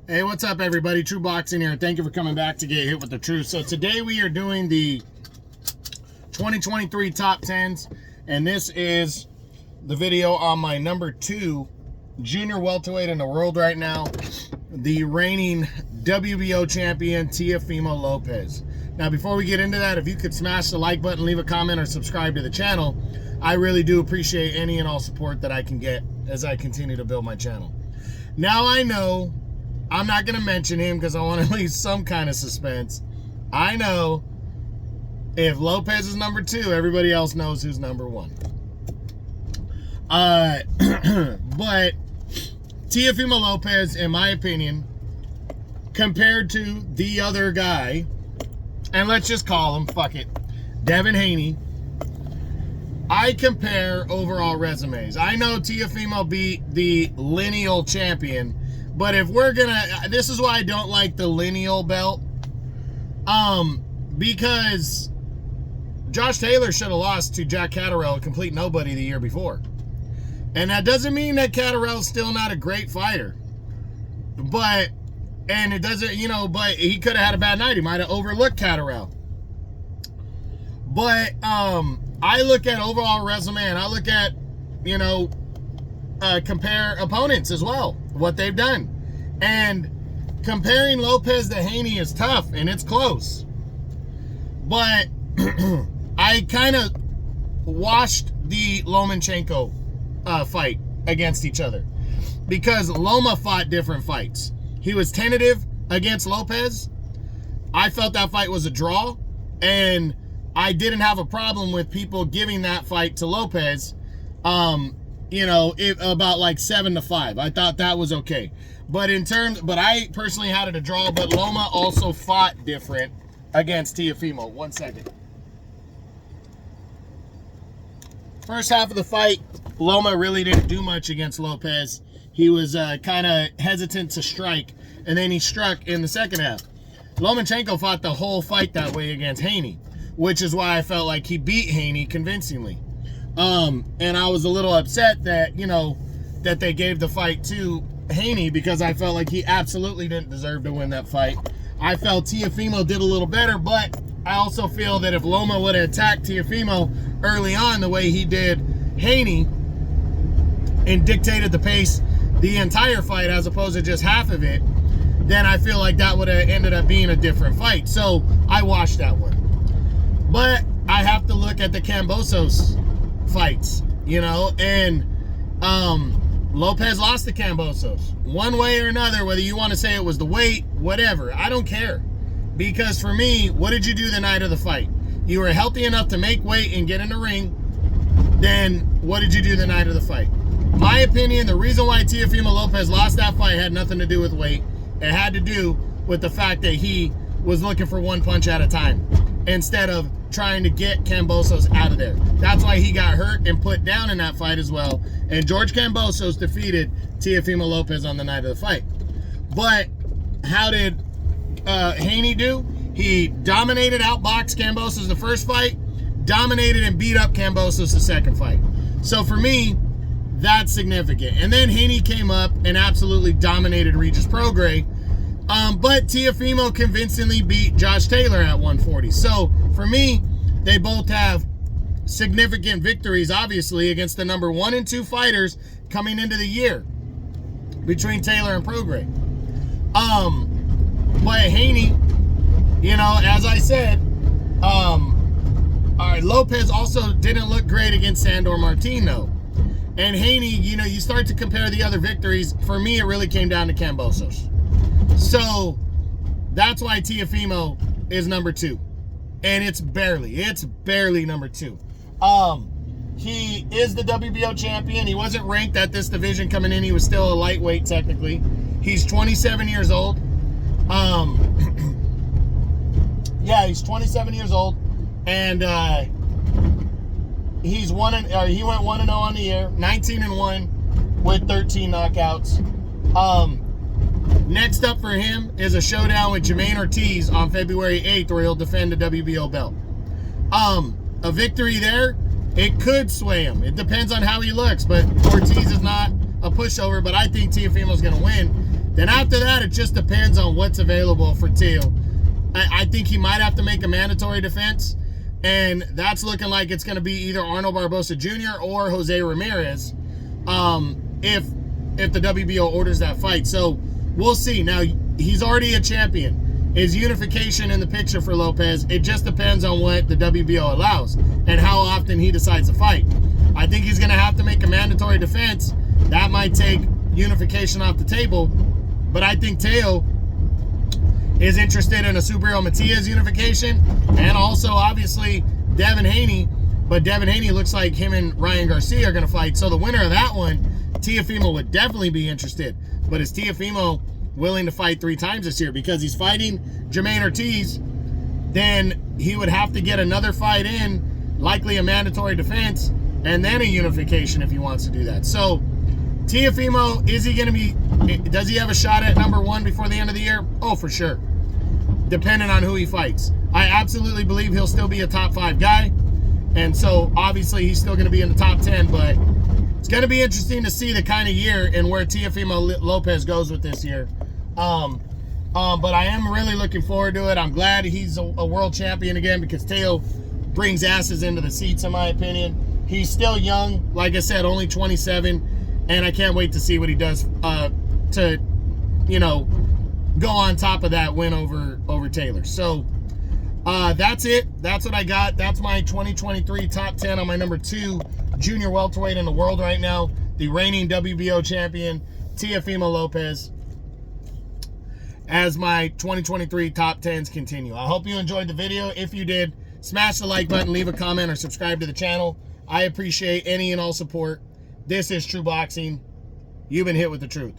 Hey, what's up, everybody? True Boxing here. Thank you for coming back to Get Hit with the Truth. So today we are doing the 2023 top 10s, and this is the video on my number 2 junior welterweight in the world right now, the reigning WBO champion, Teofimo Lopez. Now, before we get into that, if you could smash the like button, leave a comment, or subscribe to the channel, I really do appreciate any and all support that I can get as I continue to build my channel. Now, I know I'm not going to mention him because I want to leave some kind of suspense. I know if Lopez is number 2, everybody else knows who's number 1. But Teofimo Lopez, in my opinion, compared to the other guy, and let's just call him, fuck it, Devin Haney, I compare overall resumes. I know Teofimo beat the lineal champion, but if we're gonna, this is why I don't like the lineal belt, because Josh Taylor should have lost to Jack Catterall, a complete nobody, the year before. And that doesn't mean that Catterall's still not a great fighter. But, and it doesn't, you know, but he could have had a bad night. He might have overlooked Catterall. But, I look at overall resume, and I look at, you know, compare opponents as well, what they've done. And comparing Lopez to Haney is tough, and it's close. But I kind of watched the Lomachenko fight against each other, because Loma fought different fights. He was tentative against Lopez. I felt that fight was a draw, and I didn't have a problem with people giving that fight to Lopez, you know, about like 7-5. I thought that was okay. But but I personally had it a draw, but Loma also fought different against Teofimo. 1 second. First half of the fight, Loma really didn't do much against Lopez. He was kind of hesitant to strike, and then he struck in the second half. Lomachenko fought the whole fight that way against Haney, which is why I felt like he beat Haney convincingly. And I was a little upset that, you know, that they gave the fight to Haney, because I felt like he absolutely didn't deserve to win that fight. I felt Teofimo did a little better, but I also feel that if Loma would have attacked Teofimo early on the way he did Haney and dictated the pace the entire fight as opposed to just half of it, then I feel like that would have ended up being a different fight. So I watched that one. But I have to look at the Kambosos fights, you know, and Lopez lost to Kambosos one way or another, whether you want to say it was the weight, whatever. I don't care, because for me, what did you do the night of the fight? You were healthy enough to make weight and get in the ring. Then what did you do the night of the fight? My opinion, the reason why Teofimo Lopez lost that fight had nothing to do with weight. It had to do with the fact that he was looking for one punch at a time instead of trying to get Kambosos out of there. That's why he got hurt and put down in that fight as well. And George Kambosos defeated Teofimo Lopez on the night of the fight. But how did Haney do? He dominated, outboxed Kambosos the first fight, dominated and beat up Kambosos the second fight. So for me, that's significant. And then Haney came up and absolutely dominated Regis Prograis. But Teofimo convincingly beat Josh Taylor at 140. So for me, they both have significant victories, obviously, against the number 1 and 2 fighters coming into the year between Taylor and Prograis. But Haney, you know, as I said, all right, Lopez also didn't look great against Sandor Martin, though. And Haney, you know, you start to compare the other victories. For me, it really came down to Kambosos. So that's why Teofimo is number 2. And it's barely number 2. He is the WBO champion. He wasn't ranked at this division coming in. He was still a lightweight, technically. He's 27 years old. Yeah, he's 27 years old. And he went 1-0 on the year, 19-1 with 13 knockouts. Next up for him is a showdown with Jermaine Ortiz on February 8th, where he'll defend the WBO belt. A victory there, it could sway him. It depends on how he looks, but Ortiz is not a pushover, but I think Teofimo's going to win. Then after that, it just depends on what's available for Teo. I think he might have to make a mandatory defense, and that's looking like it's going to be either Arnold Barbosa Jr. or Jose Ramirez if the WBO orders that fight. So we'll see. Now, he's already a champion. Is unification in the picture for Lopez? It just depends on what the WBO allows and how often he decides to fight. I think he's going to have to make a mandatory defense. That might take unification off the table, but I think Teo is interested in a Subriel Matias unification, and also obviously Devin Haney, but Devin Haney looks like him and Ryan Garcia are going to fight. So the winner of that one, Teofimo, would definitely be interested. But is Teofimo willing to fight 3 times this year? Because he's fighting Jermaine Ortiz, then he would have to get another fight in, likely a mandatory defense, and then a unification if he wants to do that. So Teofimo, is he going to be, does he have a shot at number 1 before the end of the year? Oh, for sure. Depending on who he fights. I absolutely believe he'll still be a top 5 guy. And so obviously he's still going to be in the top 10, but it's going to be interesting to see the kind of year and where Teofimo Lopez goes with this year. But I am really looking forward to it. I'm glad he's a world champion again, because Teo brings asses into the seats, in my opinion. He's still young, like I said, only 27, and I can't wait to see what he does to, you know, go on top of that win over Taylor. So that's it. That's what I got. That's my 2023 top 10 on my number 2 junior welterweight in the world right now, the reigning WBO champion, Teofimo Lopez, as my 2023 top 10s continue. I hope you enjoyed the video. If you did, smash the like button, leave a comment, or subscribe to the channel. I appreciate any and all support. This is True Boxing. You've been hit with the truth.